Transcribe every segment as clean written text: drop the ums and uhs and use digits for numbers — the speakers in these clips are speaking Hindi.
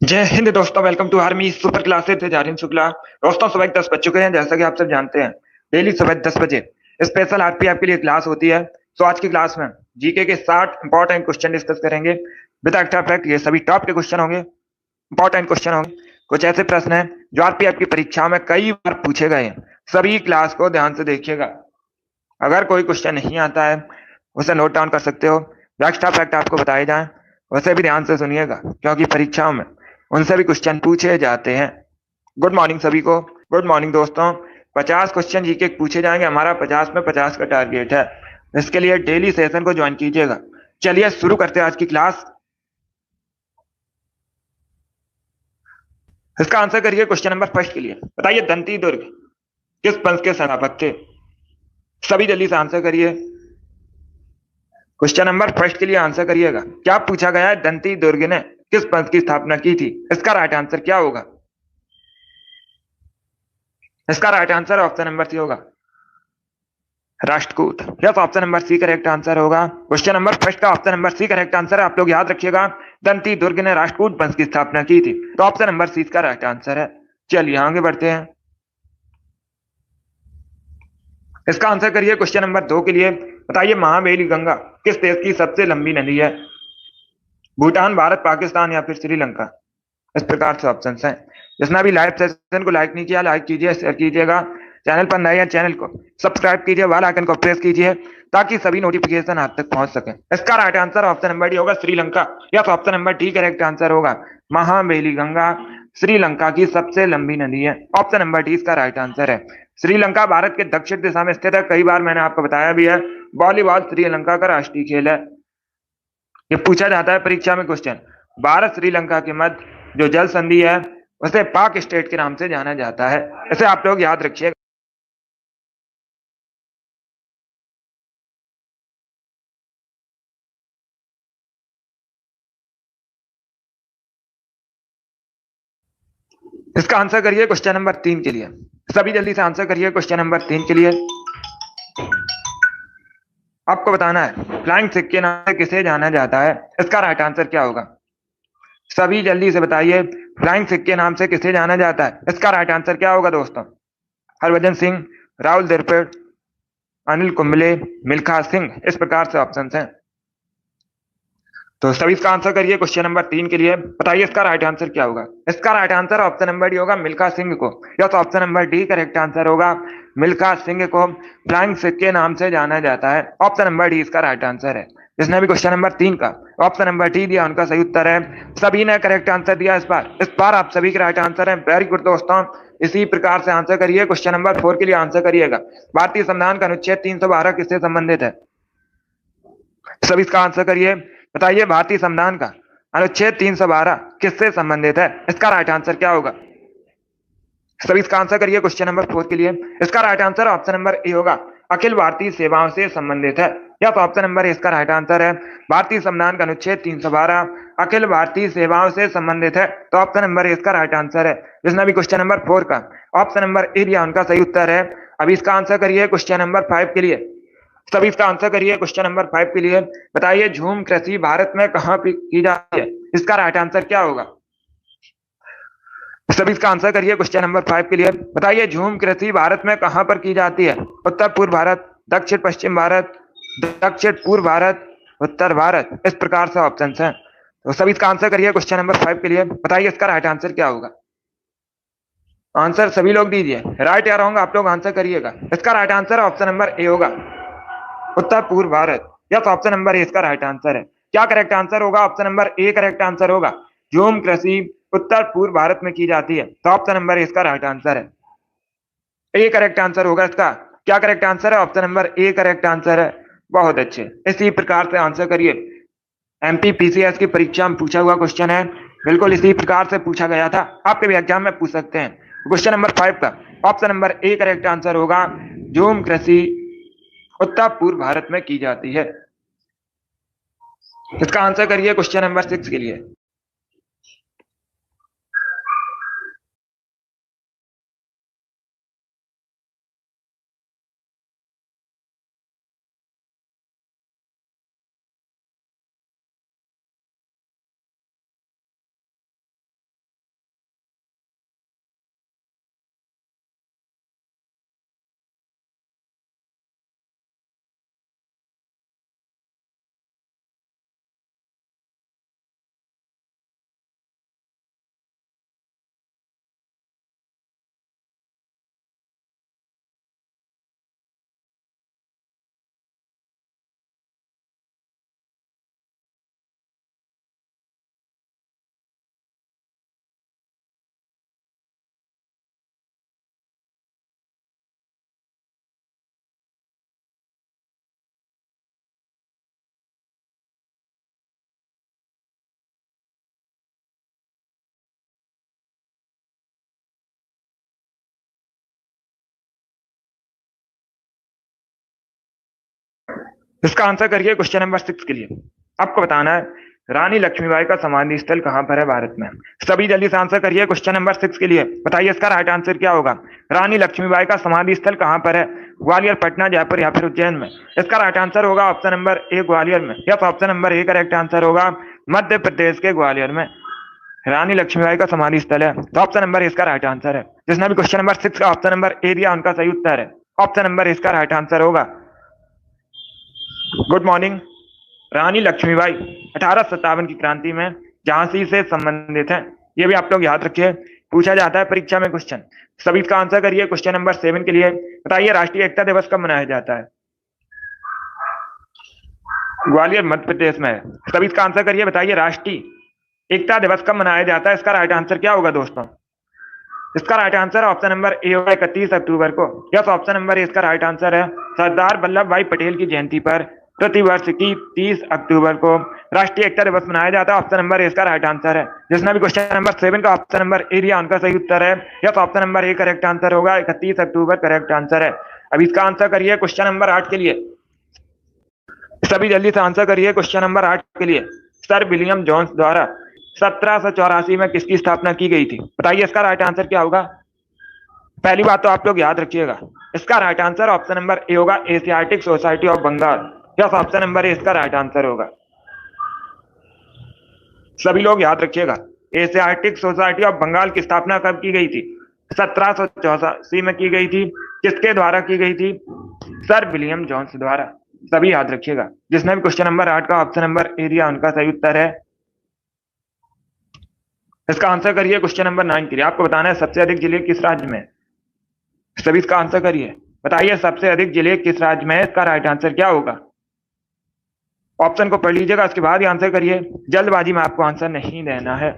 जय हिंद दोस्तों, welcome to army super classes से जारिन शुक्ला। दोस्तों, सुबह 10 बज चुके हैं। जैसा कि आप सब जानते हैं, डेली सुबह 10 बजे स्पेशल आरपी आपके लिए क्लास होती है। तो आज की क्लास में जीके के 60 इंपॉर्टेंट क्वेश्चन डिस्कस करेंगे विद एक्स्ट्रा फैक्ट। ये सभी टॉप के क्वेश्चन होंगे, इंपॉर्टेंट क्वेश्चन होंगे। कुछ ऐसे प्रश्न हैं जो आरपी आपकी परीक्षा में कई बार पूछे गए हैं। सभी क्लास को ध्यान से देखिएगा। अगर कोई क्वेश्चन नहीं आता है, उसे नोट डाउन कर सकते हो। एक्स्ट्रा फैक्ट आपको बताए जाएं, उसे भी ध्यान से सुनिएगा, क्योंकि परीक्षाओं में उनसे भी क्वेश्चन पूछे जाते हैं। गुड मॉर्निंग सभी को। गुड मॉर्निंग दोस्तों। 50 क्वेश्चन जीके पूछे जाएंगे। हमारा 50 में 50 का टारगेट है। इसके लिए डेली सेशन को ज्वाइन कीजिएगा। चलिए शुरू करते हैं आज की क्लास। इसका आंसर करिए क्वेश्चन नंबर फर्स्ट के लिए। बताइए, दंती दुर्ग किस वंश के संस्थापक थे? सभी जल्दी से आंसर करिए। क्वेश्चन नंबर फर्स्ट के लिए आंसर करिएगा। क्या पूछा गया है? दंती दुर्ग ने किस वंश की स्थापना की थी? इसका राइट आंसर क्या होगा? इसका right answer option number C होगा, Rashtrakuta. Yes, option number C correct answer होगा। क्वेश्चन नंबर फर्स्ट का option number C correct answer है। आप लोग याद रखिएगा, दंती दुर्ग ने राष्ट्रकूट वंश की स्थापना की थी। तो ऑप्शन नंबर सी इसका राइट आंसर है। चलिए आगे बढ़ते हैं। इसका आंसर करिए क्वेश्चन नंबर 2 के लिए। बताइए, महावेली गंगा किस देश की सबसे लंबी नदी है? भूटान, भारत, पाकिस्तान या फिर श्रीलंका? इस प्रकार से ऑप्शन हैं। जिसने भी लाइव सेशन को लाइक नहीं किया, लाइक कीजिए, शेयर कीजिएगा। चैनल पर नए हैं, चैनल को सब्सक्राइब कीजिए, बेल आइकन को प्रेस कीजिए, ताकि सभी नोटिफिकेशन आप तक पहुंच सके। इसका right answer option number D होगा, श्रीलंका। या तो option number D correct answer होगा। महावेली गंगा श्रीलंका की सबसे लंबी नदी है। ऑप्शन नंबर डी इसका राइट आंसर है। श्रीलंका भारत के दक्षिण दिशा में स्थित है। कई बार मैंने आपको बताया भी है, वॉलीबॉल श्रीलंका का राष्ट्रीय खेल है। ये पूछा जाता है परीक्षा में क्वेश्चन। भारत श्रीलंका के मध्य जो जल संधि है, उसे पाक स्टेट के नाम से जाना जाता है। इसे आप लोग याद रखिए। इसका आंसर करिए क्वेश्चन नंबर 3 के लिए। सभी जल्दी से आंसर करिए क्वेश्चन नंबर 3 के लिए। आपको बताना है, फ्लाइंग सिख के नाम से किसे जाना जाता है? इसका राइट आंसर क्या होगा? सभी जल्दी से बताइए, फ्लाइंग सिख के नाम से किसे जाना जाता है? इसका राइट आंसर क्या होगा दोस्तों? हरभजन सिंह, राहुल द्रविड़, अनिल कुंबले, मिल्खा सिंह। इस प्रकार से ऑप्शन हैं। तो सभी इसका आंसर करिए क्वेश्चन नंबर 3 के लिए। बताइए इसका राइट आंसर क्या होगा? इसका right answer option number D होगा, मिल्खा सिंह को। या तो option number D correct answer होगा। मिल्खा सिंह को फ्लाइंग सिख के नाम से जाना जाता है। ऑप्शन नंबर डी इसका राइट आंसर है। जिसने भी क्वेश्चन नंबर 3 का ऑप्शन नंबर डी दिया, उनका सही उत्तर है। सभी ने करेक्ट आंसर दिया। इस बार आप सभी के राइट आंसर है। वेरी गुड दोस्तों। इसी प्रकार से आंसर करिए। क्वेश्चन नंबर 4 के लिए आंसर करिएगा। भारतीय संविधान का अनुच्छेद 312 किससे संबंधित है? सभी इसका आंसर करिए। बताइए, भारतीय संविधान का अनुच्छेद 312 किससे संबंधित है? इसका राइट आंसर क्या होगा? सभी इसका आंसर करिए क्वेश्चन नंबर 4 के लिए। इसका right answer option number A होगा, अखिल भारतीय सेवाओं से संबंधित है। या तो ऑप्शन नंबर ए इसका राइट आंसर है। भारतीय संविधान का अनुच्छेद 312 अखिल भारतीय सेवाओं से संबंधित है। तो ऑप्शन नंबर ए इसका राइट आंसर है। जिसने भी क्वेश्चन नंबर 4 का ऑप्शन नंबर ए दिया, उनका सही उत्तर है। अभी इसका आंसर करिए क्वेश्चन नंबर 5 के लिए। सभी इसका आंसर करिए क्वेश्चन नंबर 5 के लिए। बताइए, झूम कृषि भारत में कहाँ की जाती है? इसका राइट आंसर क्या होगा? सभी इसका आंसर करिए क्वेश्चन नंबर 5 के लिए। बताइए, झूम कृषि भारत में कहाँ पर की जाती है? उत्तर पूर्व भारत, दक्षिण पश्चिम भारत, दक्षिण पूर्व भारत, उत्तर भारत। इस प्रकार से ऑप्शन हैं। तो सभी इसका आंसर करिए क्वेश्चन नंबर 5 के लिए। बताइए इसका राइट आंसर क्या होगा? आंसर सभी लोग दीजिए। राइट या रॉन्ग आप लोग आंसर करिएगा। इसका right answer option number A होगा, उत्तर पूर्व Bharat. Yes, option number A इसका राइट आंसर है। क्या करेक्ट आंसर होगा? Option number A correct answer होगा। झूम कृषि उत्तर पूर्व भारत में की जाती है। तो ऑप्शन नंबर ए इसका राइट आंसर है। ए करेक्ट आंसर होगा इसका। क्या करेक्ट आंसर है? Option number A correct answer है। बहुत अच्छे। इसी प्रकार से आंसर करिए। एमपी पीसीएस की परीक्षा में पूछा हुआ क्वेश्चन है। बिल्कुल इसी प्रकार से पूछा गया था। आपके भी एग्जाम में पूछ सकते हैं। क्वेश्चन नंबर 5 का option number A correct answer होगा। झूम कृषि उत्तर पूर्व भारत में की जाती है। इसका आंसर करिए क्वेश्चन नंबर 6 के लिए। इसका आंसर करिए क्वेश्चन नंबर 6 के लिए। आपको बताना है रानी लक्ष्मीबाई का समाधि स्थल कहां पर है भारत में। सभी जल्दी से आंसर करिए क्वेश्चन नंबर 6 के लिए। बताइए इसका राइट आंसर क्या होगा। रानी लक्ष्मीबाई का समाधि स्थल कहां पर है। ग्वालियर, पटना, जयपुर या फिर उज्जैन में। इसका राइट आंसर होगा ऑप्शन नंबर ए, ग्वालियर में। Yes, option number A correct answer होगा। मध्य प्रदेश के ग्वालियर में रानी लक्ष्मीबाई का समाधि स्थल है, तो ऑप्शन नंबर इसका राइट आंसर है। जिसने भी क्वेश्चन नंबर 6 का ऑप्शन नंबर ए दिया उनका सही उत्तर है। ऑप्शन नंबर इसका राइट आंसर होगा। Good morning. रानी लक्ष्मीबाई 1857 की क्रांति में झांसी से संबंधित है। ये भी आप लोग याद रखिए, पूछा जाता है परीक्षा में क्वेश्चन। सभी इसका आंसर करिए क्वेश्चन नंबर 7 के लिए। बताइए राष्ट्रीय एकता दिवस कब मनाया जाता है। ग्वालियर मध्य प्रदेश में है। सभी इसका आंसर करिए। बताइए राष्ट्रीय एकता दिवस कब मनाया जाता है। इसका राइट आंसर क्या होगा दोस्तों। इसका right answer option number A होगा 31 अक्टूबर को। यस, ऑप्शन नंबर ए इसका राइट आंसर है। सरदार वल्लभ भाई पटेल की जयंती पर प्रतिवर्ष की 30 अक्टूबर को राष्ट्रीय एकता दिवस मनाया जाता है। ऑप्शन नंबर ए इसका राइट आंसर है। जिसने भी क्वेश्चन नंबर 7 का ऑप्शन नंबर ए दिया उनका सही उत्तर है। Yes, option number A correct answer होगा। 31 अक्टूबर करेक्ट आंसर है। अब इसका आंसर करिए क्वेश्चन नंबर 8 के लिए। सभी जल्दी से आंसर करिए क्वेश्चन नंबर 8 के लिए। सर विलियम जोन्स द्वारा 1784 में किसकी स्थापना की गई थी। बताइए इसका राइट आंसर क्या होगा। पहली बात तो आप लोग याद रखिएगा, इसका right answer option number A होगा, Asiatic Society of Bengal. Yes, option number A इसका राइट आंसर होगा। सभी लोग याद रखिएगा, एशियाटिक सोसाइटी ऑफ बंगाल की स्थापना कब की गई थी। 1784 में की गई थी। किसके द्वारा की गई थी। सर विलियम जोन्स द्वारा। सभी याद रखिएगा। जिसने भी क्वेश्चन नंबर 8 का ऑप्शन नंबर ए दिया उनका सही उत्तर है। इसका आंसर करिए क्वेश्चन नंबर 9 के लिए। आपको बताना है सबसे अधिक जिले किस राज्य में। सभी इसका आंसर करिए। बताइए सबसे अधिक जिले किस राज्य में है। इसका राइट आंसर क्या होगा। ऑप्शन को पढ़ लीजिएगा, उसके बाद ही आंसर करिए। जल्दबाजी में आपको आंसर नहीं देना है।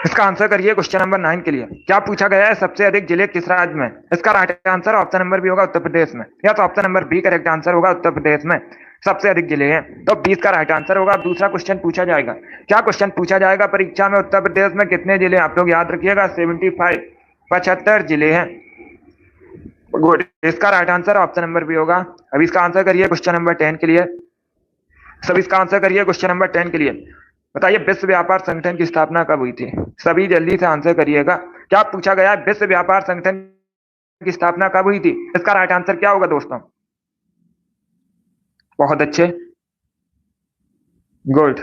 इसका आंसर करिए क्वेश्चन नंबर 9 के लिए। क्या पूछा गया है सबसे अधिक जिले किस राज्य में। इसका right answer option number B होगा, उत्तर प्रदेश में। या तो option number B correct answer होगा, उत्तर प्रदेश में सबसे अधिक जिले हैं, तो 20 का राइट आंसर होगा। दूसरा क्वेश्चन पूछा जाएगा। क्या क्वेश्चन पूछा जाएगा परीक्षा में, उत्तर प्रदेश में कितने जिले। आप लोग याद रखिएगा 75, 75 जिले हैं। गुड, इसका right answer option number B होगा। अब इसका आंसर करिए क्वेश्चन नंबर 10 के लिए। सब इसका आंसर करिए क्वेश्चन नंबर 10 के लिए। बताइए विश्व व्यापार संगठन की स्थापना कब हुई थी। सभी जल्दी से आंसर करिएगा। क्या पूछा गया है विश्व व्यापार संगठन की स्थापना कब हुई थी। इसका राइट आंसर क्या होगा दोस्तों। बहुत अच्छे, गुड।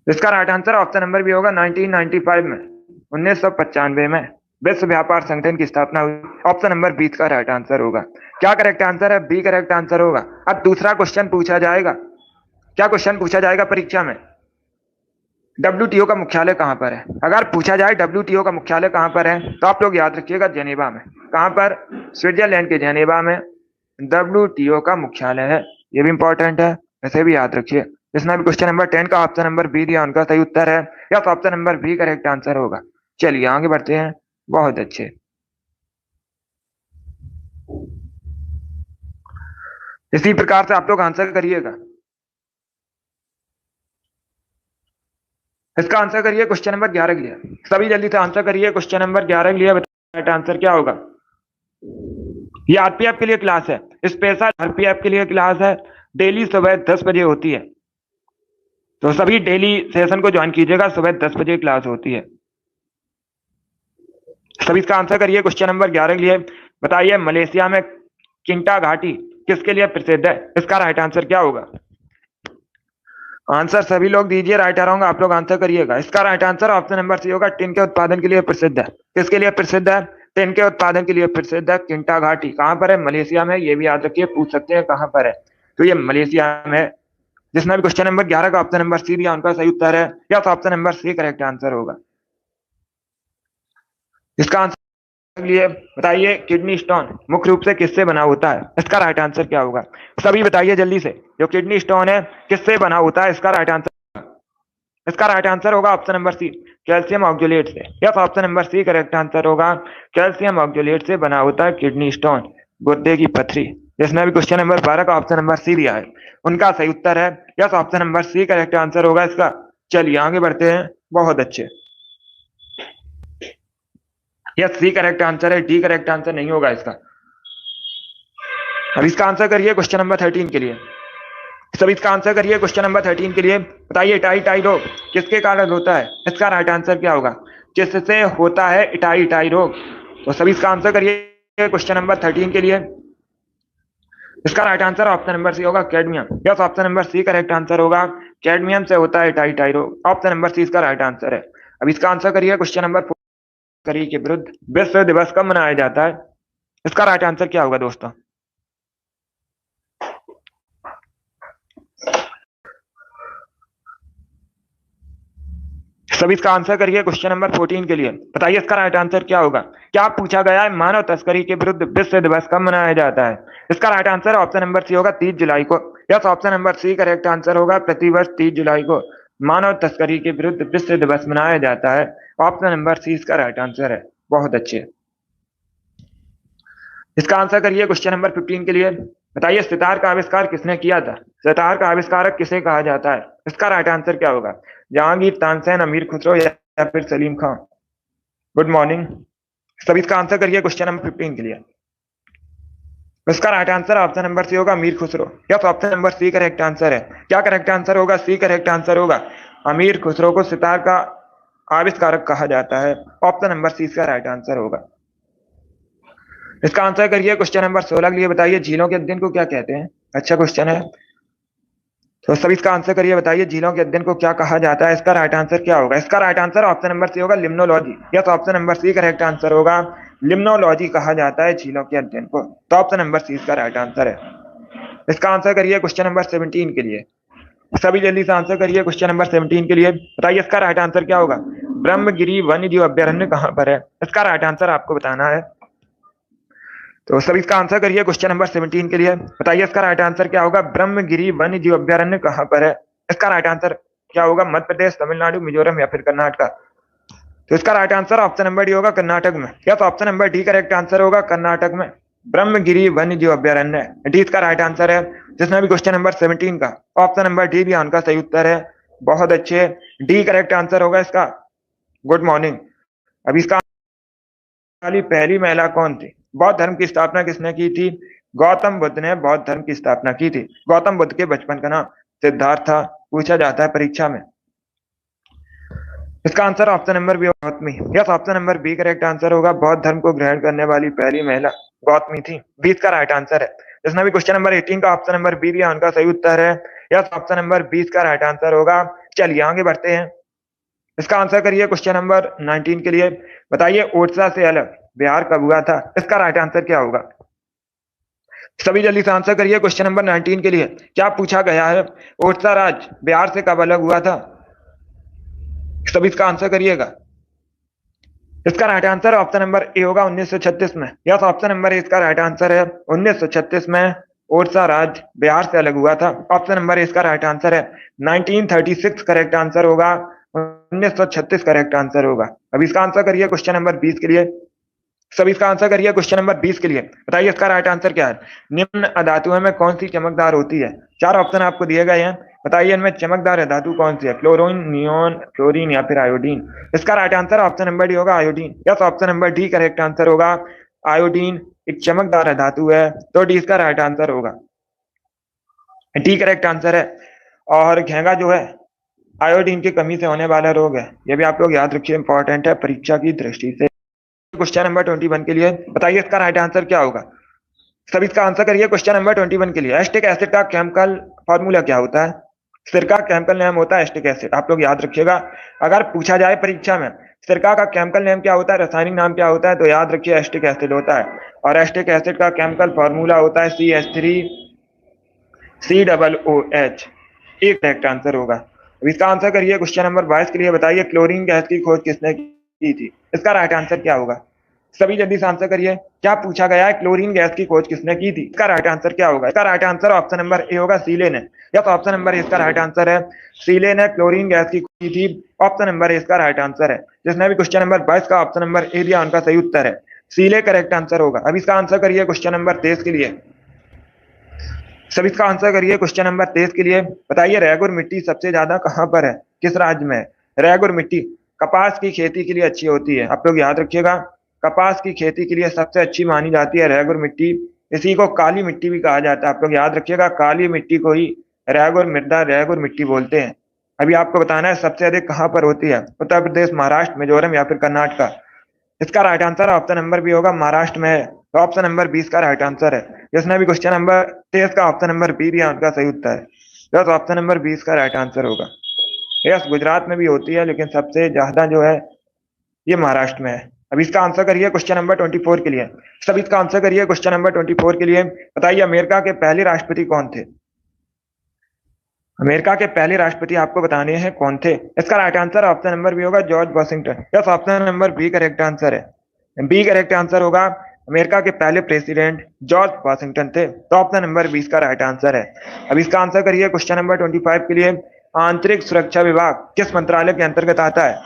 इसका राइट आंसर ऑप्शन नंबर भी होगा 1995 में, 1995 में विश्व व्यापार संगठन की स्थापना हुई। ऑप्शन नंबर 20 का राइट आंसर होगा। क्या करेक्ट आंसर है। बी करेक्ट आंसर होगा। अब दूसरा क्वेश्चन पूछा जाएगा। क्या क्वेश्चन पूछा जाएगा परीक्षा में, डब्ल्यूटीओ का मुख्यालय कहां पर है। अगर पूछा जाए डब्ल्यूटीओ का मुख्यालय कहां पर है, तो आप लोग याद रखिएगा जेनेवा में। कहां पर, स्विट्जरलैंड के जेनेवा में डब्ल्यूटीओ का मुख्यालय है। ये भी इंपॉर्टेंट है, इसे भी याद रखिए। जिसने भी क्वेश्चन नंबर 10 का ऑप्शन नंबर बी दिया उनका सही उत्तर है, या तो option number B correct answer होगा। चलिए आगे बढ़ते हैं। बहुत अच्छे। इसी प्रकार से आप लोग आंसर करिएगा। इसका आंसर करिए क्वेश्चन नंबर 11 के लिए। सभी जल्दी से आंसर करिए क्वेश्चन नंबर 11 के लिए। बताइए आंसर क्या होगा। ये आरपीएफ के लिए क्लास है, स्पेशल आरपीएफ के लिए क्लास है। डेली सुबह 10 बजे होती है, तो सभी डेली सेशन को ज्वाइन कीजिएगा। सुबह 10 बजे क्लास होती है। सभी इसका आंसर करिए क्वेश्चन नंबर 11 के लिए। बताइए मलेशिया में किंटा घाटी किसके लिए प्रसिद्ध है। इसका राइट आंसर क्या होगा। आंसर सभी लोग दीजिए, राइट आ रहा हूँ, आप लोग आंसर करिएगा। इसका right answer option number C होगा, टिन के उत्पादन के लिए प्रसिद्ध है। किसके लिए प्रसिद्ध है, टिन के उत्पादन के लिए प्रसिद्ध है। किंटा घाटी कहां पर है, मलेशिया में। ये भी याद रखिए, पूछ सकते हैं कहां पर है, तो ये मलेशिया में। जिसने भी क्वेश्चन नंबर 11 का ऑप्शन नंबर सी दिया उनका सही उत्तर है, या तो option number C correct answer होगा। इसका आंसर लिए बताइए, किडनी स्टोन मुख्य रूप से किससे बना होता है? इसका राइट आंसर क्या होगा? सभी बताइए जल्दी से, जो किडनी स्टोन है किससे बना होता है? इसका राइट आंसर, इसका राइट आंसर होगा option number C, calcium oxalate से। Yes, option number C correct answer होगा, कैल्शियम ऑक्जेलेट से बना होता है किडनी स्टोन, गुर्दे की पथरी। जिसने भी क्वेश्चन नंबर 12 का ऑप्शन नंबर सी दिया है उनका सही उत्तर है yes, option number C correct answer होगा इसका। चलिए आगे बढ़ते हैं, बहुत अच्छे। यस, सी करेक्ट आंसर है, डी करेक्ट आंसर नहीं होगा इसका। अब इसका आंसर करिए क्वेश्चन नंबर 13 के लिए। सब इसका आंसर करिए क्वेश्चन नंबर 13 के लिए। बताइए इटाई इटाई रोग किसके कारण होता है? इसका राइट आंसर क्या होगा? किससे होता है इटाई इटाई रोग? तो सभी इसका आंसर करिए क्वेश्चन नंबर 13 के लिए। इसका right answer option number C होगा, cadmium. Yes, option number C correct answer होगा, कैडमियम से होता है इटाई इटाई रोग। ऑप्शन नंबर सी इसका राइट आंसर है। अब इसका आंसर करिए क्वेश्चन नंबर 4 के विरुद्ध विश्व दिवस कब मनाया जाता है? इसका राइट आंसर क्या होगा दोस्तों? सभी इसका आंसर करिए क्वेश्चन नंबर 14 के लिए। बताइए इसका राइट आंसर क्या होगा? क्या पूछा गया है, मानव तस्करी के विरुद्ध विश्व दिवस कब मनाया जाता है? इसका right answer option number C होगा, 30 जुलाई को। Yes, option number C correct answer होगा, प्रतिवर्ष 30 जुलाई को मानव तस्करी के विरुद्ध विश्व दिवस मनाया जाता है। ऑप्शन नंबर सी इसका राइट आंसर है। बहुत अच्छे। इसका आंसर करिए क्वेश्चन नंबर 15 के लिए। बताइए सितार का आविष्कार किसने किया था? सितार का आविष्कारक किसे कहा जाता है? इसका राइट आंसर क्या होगा? जहांगीर, तानसेन, अमीर खुसरो या फिर सलीम खां? Good morning. सभी इसका आंसर करिए क्वेश्चन नंबर 15 के लिए। इसका right answer option number C होगा, Amir Khusro. Yes, option number C correct answer है। क्या करेक्ट आंसर होगा? सी करेक्ट आंसर होगा, अमीर खुसरो को सितार का आविष्कारक कहा जाता है। ऑप्शन नंबर सी इसका राइट आंसर होगा। इसका आंसर करिए क्वेश्चन नंबर 16 के लिए। बताइए झीलों के अध्ययन को क्या कहते हैं? अच्छा क्वेश्चन है, तो सभी इसका आंसर करिए। बताइए झीलों के अध्ययन को क्या कहा जाता है? इसका राइट आंसर क्या होगा? इसका right answer option number C होगा, limnology. Yes, option number C correct answer होगा, लिम्नोलॉजी कहा जाता है झीलों के अध्ययन को। तो ऑप्शन नंबर सी इसका राइट आंसर है। इसका आंसर करिए क्वेश्चन नंबर 17 के लिए। सभी जल्दी से आंसर करिए क्वेश्चन नंबर 17 के लिए। बताइए इसका राइट आंसर क्या होगा? ब्रह्मगिरी वन्य जीव अभ्यारण्य कहाँ पर है? इसका राइट आंसर आपको बताना है। तो सभी इसका आंसर करिए क्वेश्चन नंबर 17 के लिए। बताइए इसका राइट आंसर क्या होगा? ब्रह्मगिरी वन्य जीव अभ्यारण्य कहाँ पर है? इसका राइट आंसर क्या होगा? मध्य प्रदेश, तमिलनाडु, मिजोरम या फिर कर्नाटक? तो इसका right answer option number D होगा, कर्नाटक में। Yes, option number D correct answer होगा, कर्नाटक में ब्रह्मगिरी वन्य जीव अभ्यारण्य डी इसका राइट आंसर है। जिसमें भी क्वेश्चन नंबर 17 का ऑप्शन नंबर डी भी उनका सही उत्तर है। बहुत अच्छे, डी करेक्ट आंसर होगा इसका। Good morning. अब इसका वाली पहली महिला कौन थी? बौद्ध धर्म की स्थापना किसने की थी? गौतम बुद्ध ने बौद्ध धर्म की स्थापना की थी। गौतम बुद्ध के बचपन का नाम सिद्धार्थ था, पूछा जाता है परीक्षा में। इसका answer option number B Gautami. Yes, option number B correct answer होगा, बौद्ध धर्म को ग्रहण करने वाली पहली महिला गौतमी थी। बी इसका राइट आंसर है। जिसने भी क्वेश्चन नंबर 18 का ऑप्शन नंबर बी दिया उनका सही उत्तर है। यस, ऑप्शन नंबर 20 का राइट आंसर होगा। चलिए आगे बढ़ते हैं। इसका आंसर करिए क्वेश्चन नंबर 19 के लिए। बताइए ओडिशा से अलग बिहार कब हुआ था? इसका राइट आंसर क्या होगा? सभी जल्दी से आंसर करिए क्वेश्चन नंबर 19 के लिए। क्या पूछा गया है? ओडिशा राज्य बिहार से कब अलग हुआ था? सभी इसका आंसर करिएगा। इसका right answer option number A होगा, 1936 में। यस, ऑप्शन नंबर ए इसका राइट आंसर है। 1936 में ओडिशा राज्य बिहार से अलग हुआ था। ऑप्शन नंबर ए इसका राइट आंसर है। 1936 करेक्ट आंसर होगा, 1936 करेक्ट आंसर होगा। अब इसका आंसर करिए क्वेश्चन नंबर 20 के लिए। सभी इसका आंसर करिए क्वेश्चन नंबर 20 के लिए। बताइए इसका राइट आंसर क्या है? निम्न अधातुओं में कौन सी चमकदार होती है? चार ऑप्शन आपको दिए गए हैं। बताइए इनमें चमकदार धातु कौन सी है? क्लोरीन, नियोन, क्लोरीन या फिर आयोडीन? इसका right answer option number D होगा, iodine. Yes, option number D correct answer होगा, आयोडीन एक चमकदार धातु है। तो डी इसका राइट आंसर होगा, डी करेक्ट आंसर है। और घेंगा जो है आयोडीन की कमी से होने वाला रोग है, यह भी आप लोग याद रखिए, इंपॉर्टेंट है परीक्षा की दृष्टि से। क्वेश्चन नंबर 21 के लिए। बताइए इसका राइट आंसर क्या होगा? सभी इसका आंसर करिए क्वेश्चन नंबर 21 के लिए। एस्टिक एसिड का केमिकल फॉर्मूला क्या होता है? सिरका केमिकल नेम होता है एस्टिक एसिड, आप लोग याद रखिएगा। अगर पूछा जाए परीक्षा में सिरका का केमिकल नेम क्या होता है, रासायनिक नाम क्या होता है, तो याद रखिए एस्टिक एसिड होता है। और एस्टिक एसिड का केमिकल फॉर्मूला होता है CH3COOH। एक करेक्ट आंसर होगा। अब इसका आंसर करिए क्वेश्चन नंबर 22 के लिए। बताइए क्लोरीन गैस की खोज किसने की? की थी? इसका राइट आंसर क्या होगा? सभी जल्दी से आंसर करिए। क्या पूछा गया है? क्लोरीन गैस की खोज किसने की थी? इसका राइट आंसर क्या होगा? इसका right answer option number A होगा, सीले ने। या तो ऑप्शन नंबर ए इसका राइट आंसर है, सीले ने क्लोरीन गैस की खोज की थी। ऑप्शन नंबर ए इसका राइट आंसर है। जिसने भी क्वेश्चन नंबर 22 का ऑप्शन नंबर ए दिया उनका सही उत्तर है, सीले करेक्ट आंसर होगा। अब इसका आंसर करिए क्वेश्चन नंबर 23 के लिए। सब इसका आंसर करिए क्वेश्चन नंबर 23 के लिए। बताइए रेगुर मिट्टी सबसे ज्यादा कहां पर है, किस राज्य में? रेगुर मिट्टी कपास की खेती के लिए अच्छी होती है, आप लोग याद रखिएगा। कपास की खेती के लिए सबसे अच्छी मानी जाती है रेगुर मिट्टी। इसी को काली मिट्टी भी कहा जाता है, आप लोग याद रखिएगा। काली मिट्टी को ही रेगुर मृदा, रेगुर मिट्टी बोलते हैं। अभी आपको बताना है सबसे अधिक कहां पर होती है, उत्तर प्रदेश, महाराष्ट्र, मिजोरम या फिर कर्नाटका। इसका right answer option number B होगा, महाराष्ट्र में है। तो ऑप्शन नंबर 20 का राइट आंसर है। जिसने भी क्वेश्चन नंबर 23 का ऑप्शन नंबर बी दिया उनका सही उत्तर है। यस, ऑप्शन नंबर 20 का राइट आंसर होगा। यस, गुजरात में भी होती है लेकिन सबसे ज्यादा जो है ये महाराष्ट्र में है। अब इसका आंसर करिए क्वेश्चन नंबर 24 के लिए। सब इसका आंसर करिए क्वेश्चन नंबर 24 के लिए। बताइए अमेरिका के पहले राष्ट्रपति कौन थे? अमेरिका के पहले राष्ट्रपति आपको बताने हैं कौन थे। इसका right answer option number B होगा, George Washington. Yes, option number B correct answer है। बी करेक्ट आंसर होगा। अमेरिका के पहले प्रेसिडेंट जॉर्ज वॉशिंगटन थे। तो ऑप्शन नंबर 20 का राइट आंसर है। अब इसका आंसर करिए क्वेश्चन नंबर 25 के लिए। आंतरिक सुरक्षा विभाग किस मंत्रालय के अंतर्गत आता है?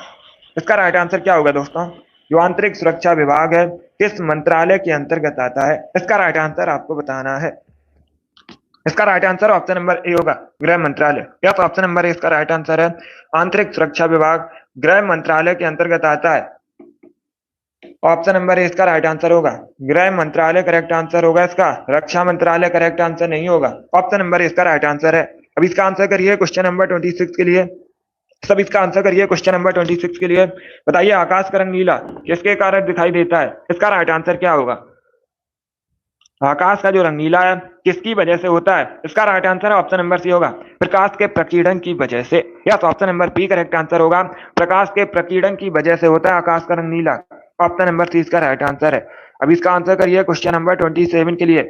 इसका राइट आंसर क्या होगा दोस्तों? जो आंतरिक सुरक्षा विभाग है किस मंत्रालय के अंतर्गत आता है? इसका राइट आंसर आपको बताना है। इसका right answer option number A होगा, गृह मंत्रालय। या तो ऑप्शन नंबर ए इसका राइट आंसर है। आंतरिक सुरक्षा विभाग गृह मंत्रालय के अंतर्गत आता है। ऑप्शन नंबर ए इसका राइट आंसर होगा। गृह मंत्रालय करेक्ट आंसर होगा इसका, रक्षा मंत्रालय करेक्ट आंसर नहीं होगा। ऑप्शन नंबर ए इसका राइट आंसर है। अब इसका आंसर करिए क्वेश्चन नंबर 26 के लिए। सब इसका आंसर करिए क्वेश्चन नंबर 26 के लिए। बताइए आकाश का रंग नीला किसके कारण दिखाई देता है? इसका राइट आंसर क्या होगा? आकाश का जो रंग नीला है किसकी वजह से होता है? इसका right answer option number C होगा, प्रकाश के प्रकीर्णन की वजह से। या तो option number B correct answer होगा, प्रकाश के प्रकीर्णन की वजह से होता है आकाश का रंग नीला। ऑप्शन नंबर सी इसका राइट आंसर है। अब इसका आंसर करिए क्वेश्चन नंबर 27 के लिए।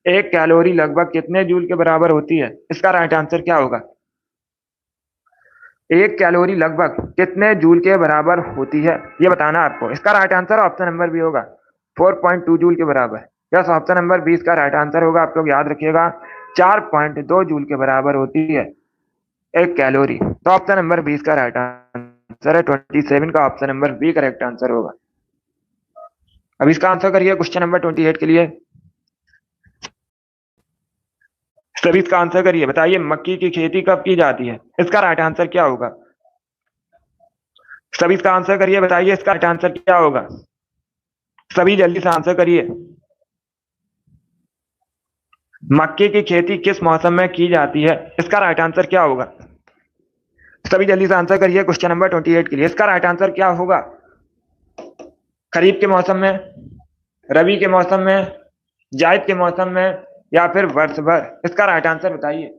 एक कैलोरी लगभग कितने जूल के बराबर होती है? इसका राइट आंसर क्या होगा? एक कैलोरी लगभग कितने जूल के बराबर होती है, ये बताना आपको। इसका right answer option number B होगा, 4.2 जूल के बराबर। यस, ऑप्शन नंबर 20 का राइट आंसर होगा, आप लोग याद रखिएगा। 4.2 जूल के बराबर होती है एक कैलोरी। तो ऑप्शन नंबर 20 का राइट आंसर है। 27 का option number B correct answer होगा। अब इसका आंसर करिए क्वेश्चन नंबर 28 के लिए। सभी इसका आंसर करिए। बताइए मक्की की खेती कब की जाती है? इसका राइट आंसर क्या होगा? सभी इसका आंसर करिए। बताइए इसका राइट आंसर क्या होगा? सभी जल्दी से आंसर करिए। मक्के की खेती किस मौसम में की जाती है? इसका राइट आंसर क्या होगा? सभी जल्दी से आंसर करिए क्वेश्चन नंबर 28 के लिए। इसका राइट आंसर क्या होगा? खरीफ के मौसम में, रबी के मौसम में, जायद के मौसम में या फिर वर्ष भर? इसका राइट आंसर बताइए।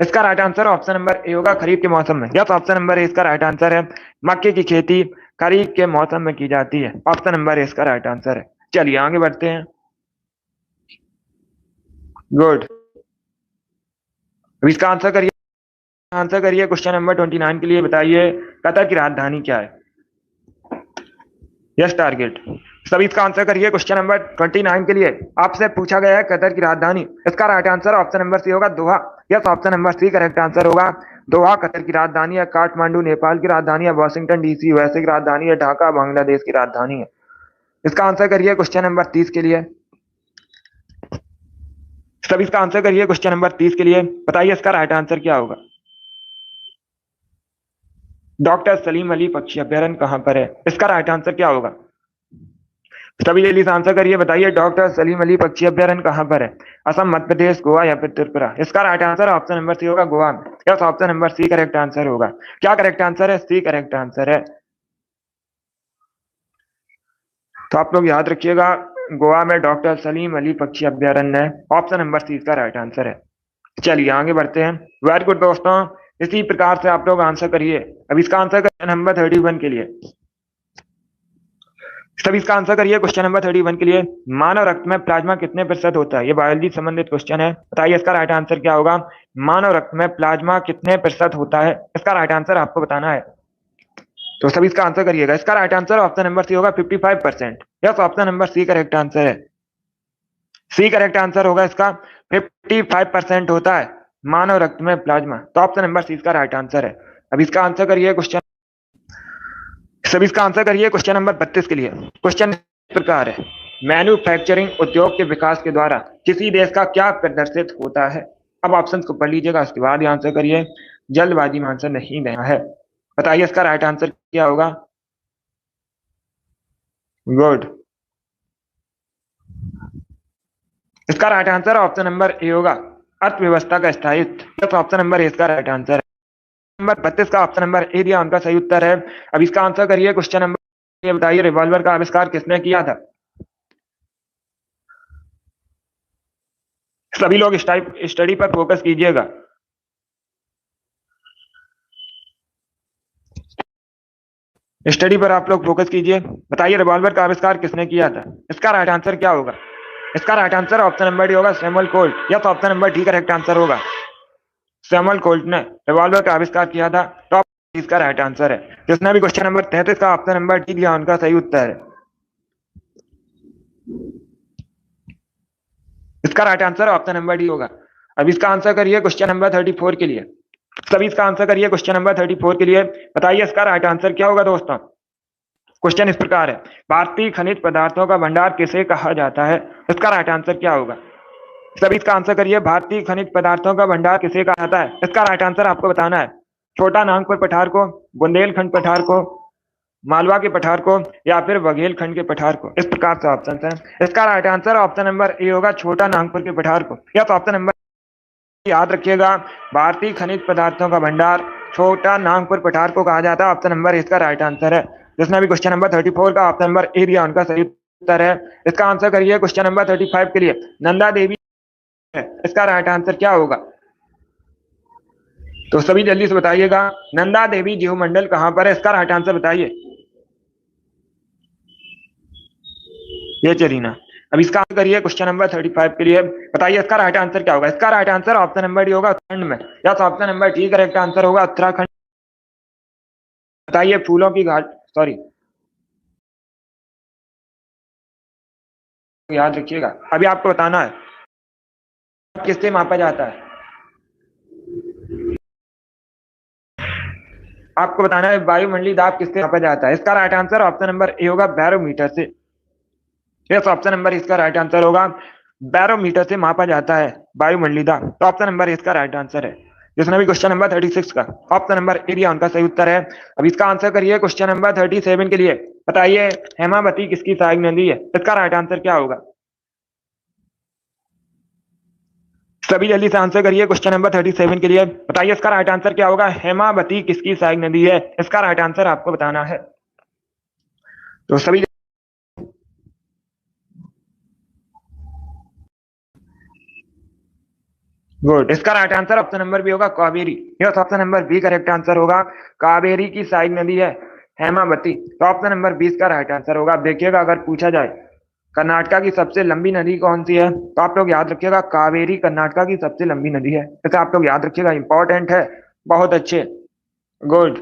इसका right answer option number A होगा, खरीफ के मौसम में। यस, ऑप्शन नंबर ए इसका राइट आंसर है। मक्के की खेती खरीफ के मौसम में की जाती है। ऑप्शन नंबर ए इसका राइट आंसर है। चलिए आगे बढ़ते हैं। गुड। इसका आंसर करिए क्वेश्चन नंबर 29 के लिए। बताइए कतर की राजधानी क्या है? Yes, target. सभी इसका आंसर करिए क्वेश्चन नंबर 29 के लिए। आपसे पूछा गया है कतर की राजधानी। इसका right answer option number C होगा, Doha. Yes, option number C correct answer होगा। दोहा कतर की राजधानी है। काठमांडू नेपाल की राजधानी है। वॉशिंगटन डीसी यूएसए की राजधानी है। ढाका बांग्लादेश की राजधानी है। इसका आंसर करिए क्वेश्चन नंबर 30 के लिए। सभी इसका आंसर करिए क्वेश्चन नंबर 30 के लिए। बताइए इसका राइट आंसर क्या होगा? डॉक्टर सलीम अली पक्षी अभ्यारण्य कहां पर है? इसका राइट आंसर क्या होगा? सभी जल्दी से आंसर करिए। बताइए डॉक्टर सलीम अली पक्षी अभ्यारण्य कहां पर है? असम, मध्य प्रदेश, गोवा या फिर त्रिपुरा? इसका right answer option number C होगा, गोवा में। Yes, option number C correct answer होगा। क्या करेक्ट आंसर है? सी करेक्ट आंसर है। तो आप लोग याद रखिएगा, गोवा में डॉक्टर सलीम अली पक्षी अभ्यारण्य है। ऑप्शन नंबर सी इसका राइट आंसर है। चलिए आगे बढ़ते हैं। वेरी गुड दोस्तों, इसी प्रकार से आप लोग आंसर करिए। अब इसका आंसर क्वेश्चन नंबर 31 के लिए। सभी इसका आंसर करिए क्वेश्चन नंबर 31 के लिए। मानव रक्त में प्लाज्मा कितने प्रतिशत होता है? ये बायोलॉजी संबंधित क्वेश्चन है। बताइए इसका राइट आंसर क्या होगा? मानव रक्त में प्लाज्मा कितने प्रतिशत होता है? इसका राइट आंसर आपको बताना है। तो सभी इसका आंसर करिएगा। इसका right answer option number C होगा 55%। Yes, option number C correct answer है। सी करेक्ट आंसर होगा इसका। 55% होता है मानव रक्त में प्लाज्मा। तो ऑप्शन नंबर सी इसका राइट आंसर है। अब इसका आंसर करिए क्वेश्चन, सभी इसका आंसर करिए क्वेश्चन नंबर 32 के लिए। क्वेश्चन इस प्रकार है, मैन्युफैक्चरिंग उद्योग के विकास के द्वारा किसी देश का क्या प्रदर्शित होता है। अब ऑप्शन को पढ़ लीजिएगा, उसके बाद ही आंसर करिए, जल्दबाजी में आंसर नहीं देना है। बताइए इसका राइट आंसर क्या होगा। गुड, इसका right answer option number A होगा, अर्थव्यवस्था का स्थायित्व। तो ऑप्शन नंबर ए इसका राइट आंसर है। नंबर 32 का ऑप्शन नंबर ए दिया, उनका सही उत्तर है। अब इसका आंसर करिए क्वेश्चन नंबर, ये बताइए रिवॉल्वर का आविष्कार किसने किया था। सभी लोग स्टडी पर फोकस कीजिएगा। स्टडी पर आप लोग फोकस कीजिए। बताइए रिवॉल्वर का आविष्कार किसने किया था। इसका राइट आंसर क्या होगा। इसका right answer option number D होगा, सैमुअल कोल्ट। या तो option number D correct answer होगा। सैमुअल कोल्ट ने रिवॉल्वर का आविष्कार किया था। तो इसका राइट आंसर है। जिसने भी क्वेश्चन नंबर 33 का ऑप्शन नंबर डी दिया, उनका सही उत्तर है। इसका right answer option number D होगा। अब इसका आंसर करिए क्वेश्चन नंबर 34 के लिए। सभी इसका आंसर करिए क्वेश्चन नंबर 34 के लिए। बताइए इसका राइट आंसर क्या होगा दोस्तों। क्वेश्चन इस प्रकार है, भारतीय खनिज पदार्थों का भंडार किसे कहा जाता है। इसका राइट आंसर क्या होगा। सभी इसका आंसर करिए, भारतीय खनिज पदार्थों का भंडार किसे कहा जाता है। इसका राइट आंसर आपको बताना है, छोटा नागपुर पठार को, बुंदेलखंड पठार को, मालवा के पठार को, या फिर बघेलखंड के पठार को। इस प्रकार से ऑप्शन है। इसका right answer option number A होगा, छोटा नागपुर के पठार को। या तो ऑप्शन नंबर याद रखिएगा, भारतीय खनिज पदार्थों का भंडार छोटा नागपुर पठार को कहा जाता है। ऑप्शन नंबर इसका राइट आंसर है। जिसने भी क्वेश्चन नंबर 34 का ऑप्शन नंबर ए दिया, उनका सही उत्तर है। इसका आंसर करिए क्वेश्चन नंबर 35 के लिए। नंदा देवी है, इसका राइट आंसर क्या होगा। तो सभी जल्दी से बताइएगा, नंदा देवी जीवमंडल कहां पर है। इसका राइट आंसर बताइए। ये चरीना। अब इसका आंसर करिए क्वेश्चन नंबर 35 के लिए। बताइए इसका राइट आंसर क्या होगा। इसका right answer option number D होगा, उत्तराखंड में। या तो option number D correct answer होगा, उत्तराखंड। बताइए फूलों की घाट, सॉरी, याद रखिएगा। अभी आपको बताना है किससे मापा जाता है। आपको बताना है वायुमंडलीय दाब किससे मापा जाता है। इसका right answer option number A होगा, बैरोमीटर से। यस, ऑप्शन नंबर इसका राइट आंसर होगा, बैरोमीटर से मापा जाता है वायुमंडलीय दाब। तो ऑप्शन नंबर इसका राइट आंसर है। जिसने भी क्वेश्चन नंबर 36 का ऑप्शन नंबर ए दिया, उनका सही उत्तर है। अब इसका आंसर करिए क्वेश्चन नंबर 37 के लिए। बताइए हेमावती किसकी सहायक नदी है। इसका राइट आंसर क्या होगा। सभी जल्दी से आंसर करिए क्वेश्चन नंबर 37 के लिए। बताइए इसका राइट आंसर क्या होगा। हेमावती किसकी सहायक नदी है। इसका राइट आंसर आपको बताना है। तो सभी गुड, इसका right answer option number B होगा, Kaveri. Yes, option number B correct answer होगा, कावेरी की सहायक नदी है हेमावती। तो ऑप्शन नंबर 20 का राइट आंसर होगा। देखिएगा अगर पूछा जाए कर्नाटका की सबसे लंबी नदी कौन सी है, तो आप लोग याद रखिएगा कावेरी कर्नाटका की सबसे लंबी नदी है। इसे आप लोग याद रखिएगा, इंपॉर्टेंट है, बहुत अच्छे। गुड,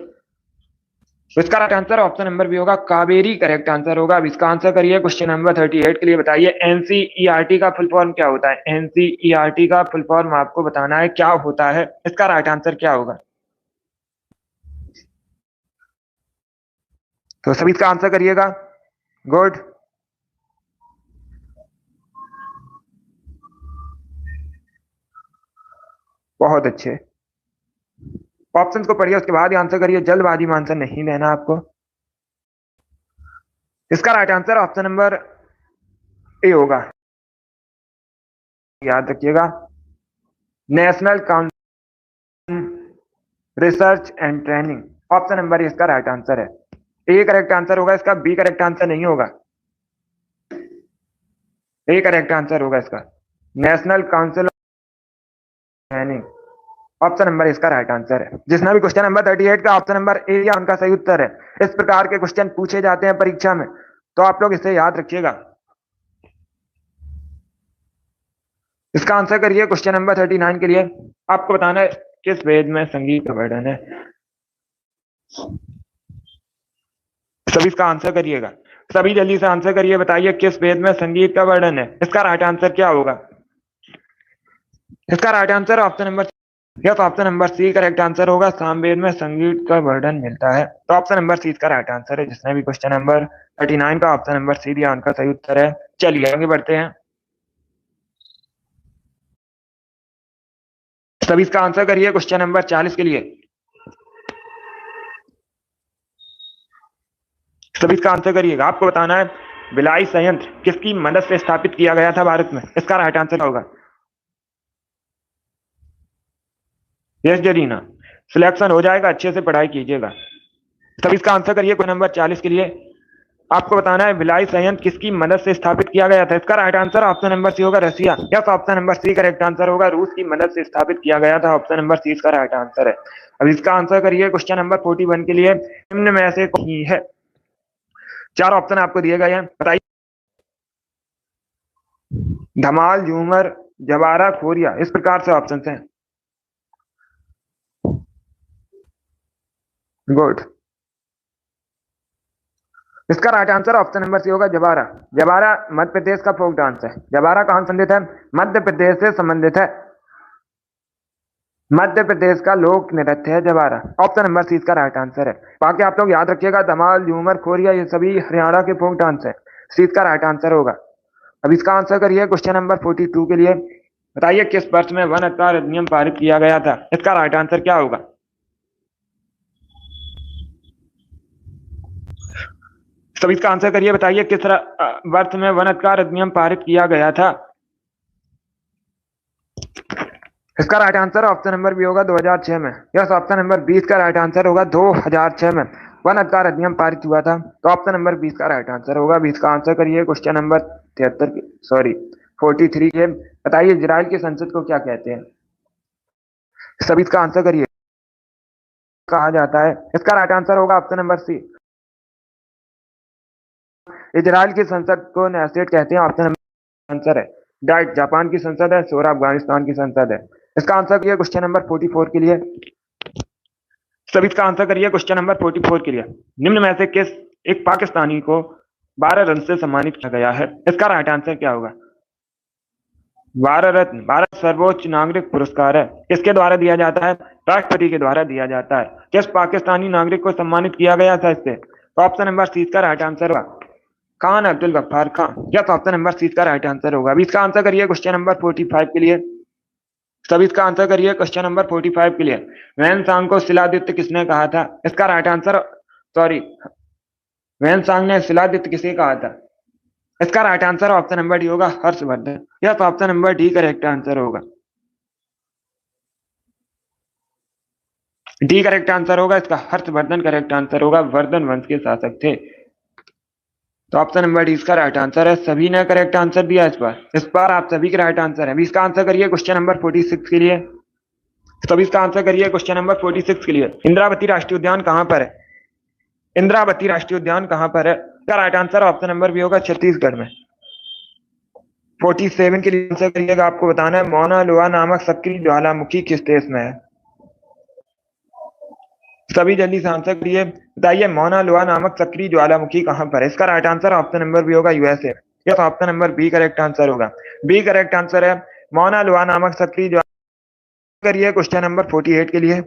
तो इसका right answer option number B होगा, कावेरी करेक्ट आंसर होगा। अब इसका आंसर करिए क्वेश्चन नंबर 38 के लिए। बताइए एनसीईआरटी का फुल फॉर्म क्या होता है। एनसीईआरटी का फुल फॉर्म आपको बताना है क्या होता है। इसका राइट आंसर क्या होगा। तो सभी इसका आंसर करिएगा। गुड, बहुत अच्छे। ऑप्शन को पढ़िए, उसके बाद ही आंसर करिए, जल्दबाजी में आंसर नहीं देना आपको। इसका right answer option number A होगा, याद रखिएगा, national council research and training. Option number इसका राइट आंसर है। ए करेक्ट आंसर होगा इसका, बी करेक्ट आंसर नहीं होगा। ए करेक्ट आंसर होगा इसका, national council training. Option number इसका राइट आंसर है। जिसने भी क्वेश्चन नंबर 38 का ऑप्शन नंबर ए या उनका सही उत्तर है। इस प्रकार के क्वेश्चन पूछे जाते हैं परीक्षा में, तो आप लोग इसे याद रखिएगा। इसका आंसर करिए क्वेश्चन नंबर 39 के लिए। आपको बताना है किस वेद में संगीत का वर्णन है। सभी इसका आंसर करिएगा, सभी जल्दी से आंसर करिए। बताइए किस वेद में संगीत का वर्णन है? इसका राइट आंसर क्या होगा? इसका right answer option number yes, option number C correct answer होगा। सामवेद में संगीत का वर्णन मिलता है, तो ऑप्शन नंबर सी इसका राइट आंसर है। जिसने भी क्वेश्चन नंबर 39 का ऑप्शन नंबर सी दिया उनका सही उत्तर है। चलिए आगे बढ़ते हैं। सभी इसका आंसर करिए क्वेश्चन नंबर 40 के लिए। सभी इसका आंसर करिएगा। आपको बताना है भिलाई संयंत्र किसकी मदद से स्थापित किया गया था भारत में? इसका राइट आंसर क्या होगा? यस जरीना, सिलेक्शन हो जाएगा, अच्छे से पढ़ाई कीजिएगा। सभी इसका आंसर करिए क्वेश्चन नंबर 40 के लिए। आपको बताना है भिलाई संयंत्र किसकी मदद से स्थापित किया गया था? इसका right answer option number C होगा, Russia. Yes, option number C correct answer होगा। रूस की मदद से स्थापित किया गया था, ऑप्शन नंबर सी इसका राइट आंसर है। अब इसका आंसर करिए क्वेश्चन नंबर 41 के लिए। निम्न में से कौन है? चार ऑप्शन आपको दिए गए हैं, बताइए। धमाल, झूमर, जवारा, खोरिया, इस प्रकार से ऑप्शन हैं। गुड, इसका right answer option number C होगा, जवारा। जवारा मध्य प्रदेश का फोक डांस है। जवारा कहां संबंधित है? मध्य प्रदेश से संबंधित है। मध्य प्रदेश का लोक नृत्य है जवारा, ऑप्शन नंबर सी इसका राइट आंसर है। बाकी आप लोग याद रखिएगा, धमाल, झूमर, खोरिया ये सभी हरियाणा के फोक डांस है। सी इसका राइट आंसर होगा। अब इसका आंसर करिए क्वेश्चन नंबर 42 के लिए। बताइए किस वर्ष में वन अधिकार अधिनियम पारित किया गया था? इसका राइट आंसर क्या होगा? सब इसका आंसर करिए। बताइए किस वर्ष में वन अधिकार अधिनियम पारित किया गया था? इसका right answer option number B होगा, 2006 में। यस, ऑप्शन नंबर 20 का राइट आंसर होगा, 2006 में वन अधिकार अधिनियम पारित हुआ था, तो ऑप्शन नंबर 20 का राइट आंसर होगा। 20 का आंसर करिए क्वेश्चन नंबर 43 के। बताइए इजराइल की संसद को क्या कहते हैं? सभी इसका आंसर करिए। कहा जाता है, इसका राइट आंसर होगा ऑप्शन नंबर सी। इजराइल की संसद को नेस्टेट कहते हैं, ऑप्शन नंबर आंसर है। डाइट जापान की संसद है, सोरा अफगानिस्तान की संसद है। इसका आंसर करिए क्वेश्चन नंबर 44 के लिए। सभी इसका आंसर करिए क्वेश्चन नंबर 44 के लिए। निम्न में से किस एक पाकिस्तानी को 12 रन से सम्मानित किया गया है? इसका राइट आंसर क्या होगा? भारत रत्न, भारत सर्वोच्च नागरिक पुरस्कार है। किसके द्वारा दिया जाता है? राष्ट्रपति के द्वारा दिया जाता है। किस पाकिस्तानी नागरिक को सम्मानित किया गया था इससे? तो ऑप्शन नंबर सी का राइट आंसर होगा, Khan Abdul Ghaffar Khan. Yes, option number C का राइट आंसर होगा। अभी इसका आंसर करिए क्वेश्चन नंबर 45 के लिए। सभी इसका आंसर करिए क्वेश्चन नंबर 45 के लिए। वैन सांग को शिलादित्य किसने कहा था? इसका राइट आंसर वैन सांग ने शिलादित्य किसे कहा था? इसका right answer option number D होगा, Harshavardhan. Yes, option number D correct answer होगा। डी करेक्ट आंसर होगा इसका, हर्षवर्धन करेक्ट आंसर होगा। वर्धन वंश के शासक थे, तो ऑप्शन नंबर डी इसका राइट आंसर है। सभी ने करेक्ट आंसर दिया इस बार आप सभी के राइट आंसर है। अभी इसका आंसर करिए क्वेश्चन नंबर 46 के लिए। सभी इसका आंसर करिए क्वेश्चन नंबर 46 के लिए। इंद्रावती राष्ट्रीय उद्यान कहां पर है? इंद्रावती राष्ट्रीय उद्यान कहां पर है? इसका right answer option number B होगा, छत्तीसगढ़ में। 47 के लिए आंसर करिएगा। आपको बताना है मौना लोआ नामक सक्रिय ज्वालामुखी किस देश में है? सभी जल्दी से आंसर करिए। बताइए मौना लोआ नामक सक्रिय ज्वालामुखी कहां पर है? इसका right answer option number B होगा, USA. Yes, option number B correct answer होगा। बी करेक्ट आंसर है, मौना लोआ नामक सक्रिय ज्वालामुखी। करिए क्वेश्चन नंबर 48 के लिए।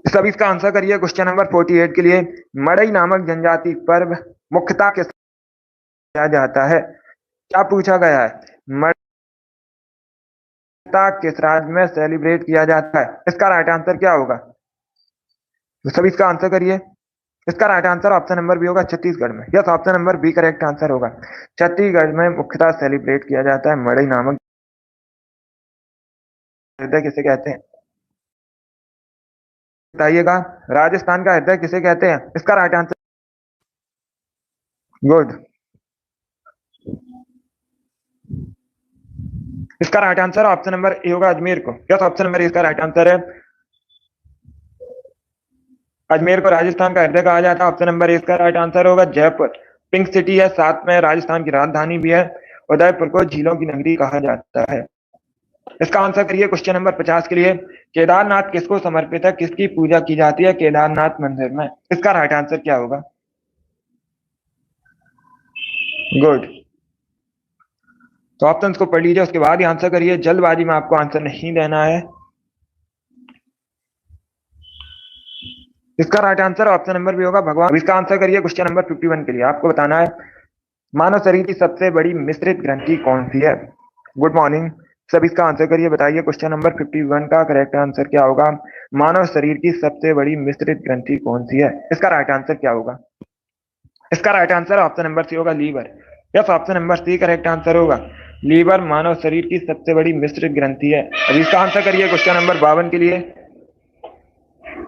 सभी इसका आंसर करिए क्वेश्चन नंबर 48 के लिए। मड़ई नामक जनजाति पर्व मुख्यतः किस किया जाता है? क्या पूछा गया है? मुख्यतः किस राज्य में सेलिब्रेट किया जाता है? इसका राइट आंसर क्या होगा? तो सभी इसका आंसर करिए। इसका right answer option number B होगा, छत्तीसगढ़ में। Yes, option number B correct answer होगा। छत्तीसगढ़ में मुख्यतः सेलिब्रेट किया जाता है मड़ई नामक हृदय किसे कहते हैं? बताइएगा, राजस्थान का हृदय किसे कहते हैं? इसका राइट आंसर गुड, इसका right answer option number A होगा, अजमेर को। यस, ऑप्शन नंबर ए इसका राइट आंसर है। अजमेर को राजस्थान का हृदय कहा जाता है, ऑप्शन नंबर ए इसका राइट आंसर होगा। जयपुर पिंक सिटी है, साथ में राजस्थान की राजधानी भी है। उदयपुर को झीलों की नगरी कहा जाता है। इसका आंसर करिए क्वेश्चन नंबर 50 के लिए। केदारनाथ किसको समर्पित है, किसकी पूजा की जाती है केदारनाथ मंदिर में? इसका राइट आंसर क्या होगा? गुड। तो ऑप्शंस को पढ़ लीजिए, उसके बाद ही आंसर करिए, जल्दबाजी में आपको आंसर नहीं देना है। इसका राइट आंसर ऑप्शन नंबर भी होगा भगवान। इसका आंसर करिए क्वेश्चन नंबर 51 के लिए। आपको बताना है मानव शरीर की सबसे बड़ी मिश्रित ग्रंथि कौन सी है? गुड मॉर्निंग सब, इसका आंसर करिए, बताइए क्वेश्चन नंबर 51 का करेक्ट आंसर क्या होगा? मानव शरीर की सबसे बड़ी मिश्रित ग्रंथि कौन सी है? इसका राइट आंसर क्या होगा? इसका right answer option number C होगा, liver. Yes, option number C correct answer होगा। लीवर मानव शरीर की सबसे बड़ी मिश्रित ग्रंथि है। अब इसका आंसर करिए क्वेश्चन नंबर 52 के लिए।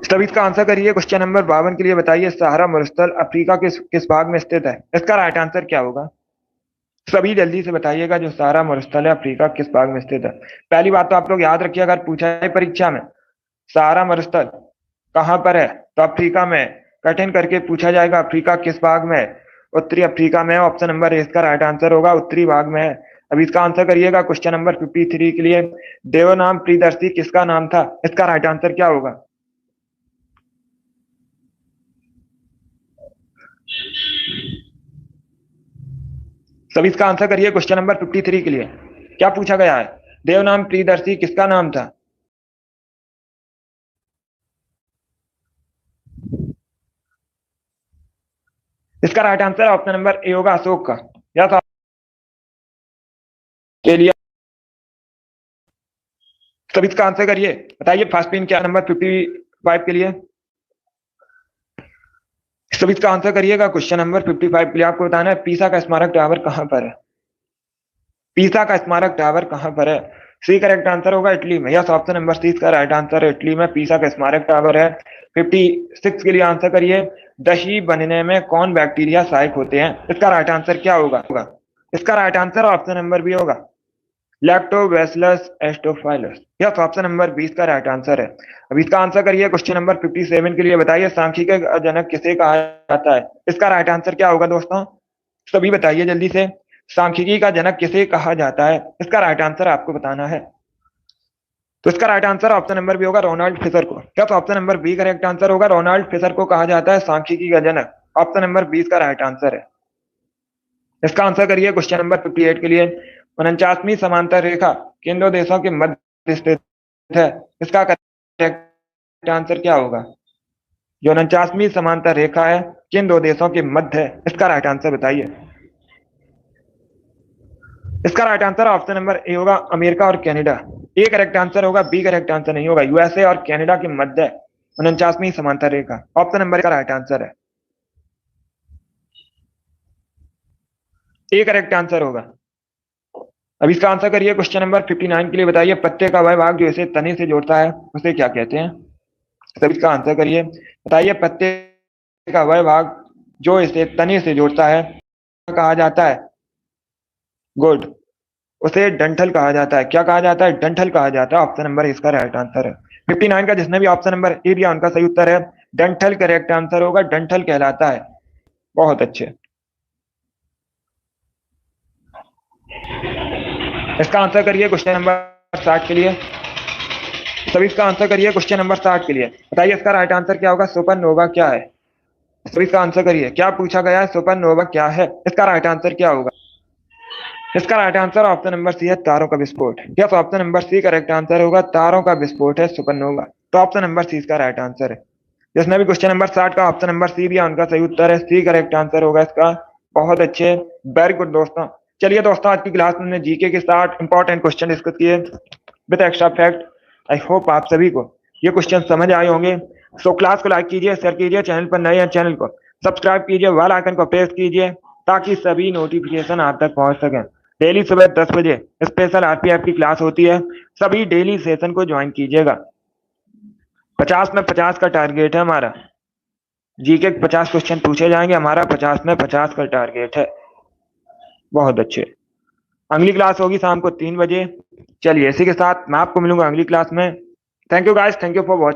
तब इसका आंसर करिए क्वेश्चन नंबर 52 के लिए, बताइए सहारा मरुस्थल अफ्रीका के किस भाग में स्थित है? इसका राइट आंसर क्या होगा? सभी जल्दी से बताइएगा, जो सहारा मरुस्थल है अफ्रीका किस भाग में स्थित है? पहली बात तो आप लोग याद रखिए, अगर पूछा है परीक्षा में सहारा मरुस्थल कहां पर है तो अफ्रीका में, कठिन करके पूछा जाएगा अफ्रीका किस भाग में है? उत्तरी अफ्रीका में। ऑप्शन नंबर ए इसका राइट आंसर होगा, उत्तरी भाग में है। अब इसका आंसर करिएगा क्वेश्चन नंबर 53 के लिए। देवनाम प्रियदर्शी किसका नाम था? इसका राइट आंसर क्या होगा? सभी इसका आंसर करिए क्वेश्चन नंबर 53 के लिए। क्या पूछा गया है? देवनाम प्रियदर्शी किसका नाम था? इसका right answer option number A होगा, अशोक का। या तो के लिए सभी इसका आंसर करिए, बताइए फर्स्ट पिन क्या नंबर 55 के लिए। सभी इसका आंसर करिएगा क्वेश्चन नंबर 55 के लिए। आपको बताना है पीसा का स्मारक टावर कहां पर है? पीसा का स्मारक टावर कहां पर है? सी करेक्ट आंसर होगा, इटली में। यस, ऑप्शन नंबर सी इसका राइट आंसर है, इटली में पीसा का स्मारक टावर है। 56 के लिए आंसर करिए, दही बनने में कौन बैक्टीरिया सहायक होते हैं? इसका राइट आंसर क्या होगा? इसका right answer option number B होगा, lactobacillus acidophilus. Yes, option number 20 का राइट आंसर है। अब इसका आंसर करिए क्वेश्चन नंबर 57 के लिए, बताइए सांख्यिकी का जनक किसे कहा जाता है? इसका राइट आंसर क्या होगा दोस्तों? सभी बताइए जल्दी से, सांख्यिकी का जनक किसे कहा जाता है? इसका राइट आंसर आपको बताना है। तो इसका right answer option number B होगा, रोनाल्ड फिशर को। क्या तो option number B correct answer होगा, रोनाल्ड फिशर को कहा जाता है सांख्यिकी का जनक। ऑप्शन नंबर 20 का राइट आंसर है। इसका आंसर करिए क्वेश्चन नंबर 58 के लिए। 49वीं समांतर रेखा किन दो देशों के मध्य स्थित है? इसका करेक्ट आंसर क्या होगा? जो 49वीं समांतर रेखा है किन दो देशों के मध्य है? इसका राइट आंसर बताइए। इसका right answer option number A होगा, अमेरिका और कनाडा। ए करेक्ट आंसर होगा, बी करेक्ट आंसर नहीं होगा। यूएसए और कनाडा के मध्य 49वीं समांतर रेखा। ऑप्शन नंबर का राइट आंसर है, ए करेक्ट आंसर होगा। अब इसका आंसर करिए क्वेश्चन नंबर 59 के लिए, बताइए पत्ते का वह भाग जो इसे तने से जोड़ता है उसे क्या कहते हैं? तब इसका आंसर करिए, बताइए पत्ते का वह भाग जो इसे तने से जोड़ता है कहा जाता है? गुड, उसे डंठल कहा जाता है। क्या कहा जाता है? डंठल कहा जाता है। ऑप्शन नंबर इसका राइट आंसर है। 59 का जिसने भी ऑप्शन नंबर ए दिया उनका सही उत्तर है डंठल, करेक्ट आंसर होगा, डंठल कहलाता है। बहुत अच्छे। इसका आंसर करिए क्वेश्चन नंबर 60 के लिए। सभी इसका आंसर करिए क्वेश्चन नंबर 60 के लिए, बताइए इसका राइट आंसर क्या होगा? सुपरनोवा क्या है? सभी इसका आंसर करिए, क्या पूछा गया है? सुपरनोवा क्या है? इसका राइट आंसर क्या होगा? इसका right answer option number C है, तारों का विस्फोट। Yes, option number C correct answer होगा, तारों का विस्फोट है सुपरनोवा। तो ऑप्शन नंबर सी इसका राइट आंसर है। जिसने भी क्वेश्चन नंबर 60 का ऑप्शन नंबर सी दिया उनका सही उत्तर है, सी करेक्ट आंसर होगा इसका। बहुत अच्छे, वेरी गुड दोस्तों। चलिए दोस्तों, आज की क्लास में जीके के 60 इंपॉर्टेंट क्वेश्चन डिस्कस किए with extra fact. I hope आप सभी को ये क्वेश्चन समझ आए होंगे। सो क्लास को लाइक कीजिए, शेयर कीजिए, चैनल पर नए हैं चैनल को सब्सक्राइब कीजिए, बेल आइकन को प्रेस कीजिए ताकि सभी नोटिफिकेशन आप तक पहुंच सकें। डेली सुबह 10 बजे स्पेशल आरपीएफ की क्लास होती है, सभी डेली सेशन को ज्वाइन कीजिएगा। 50 में 50 का टारगेट है हमारा, जीके 50 क्वेश्चन पूछे जाएंगे, हमारा 50 में 50 का टारगेट है। बहुत अच्छे। अगली क्लास होगी शाम को 3 बजे। चलिए इसी के साथ मैं आपको मिलूंगा अगली क्लास में। Thank you guys, thank you for watching.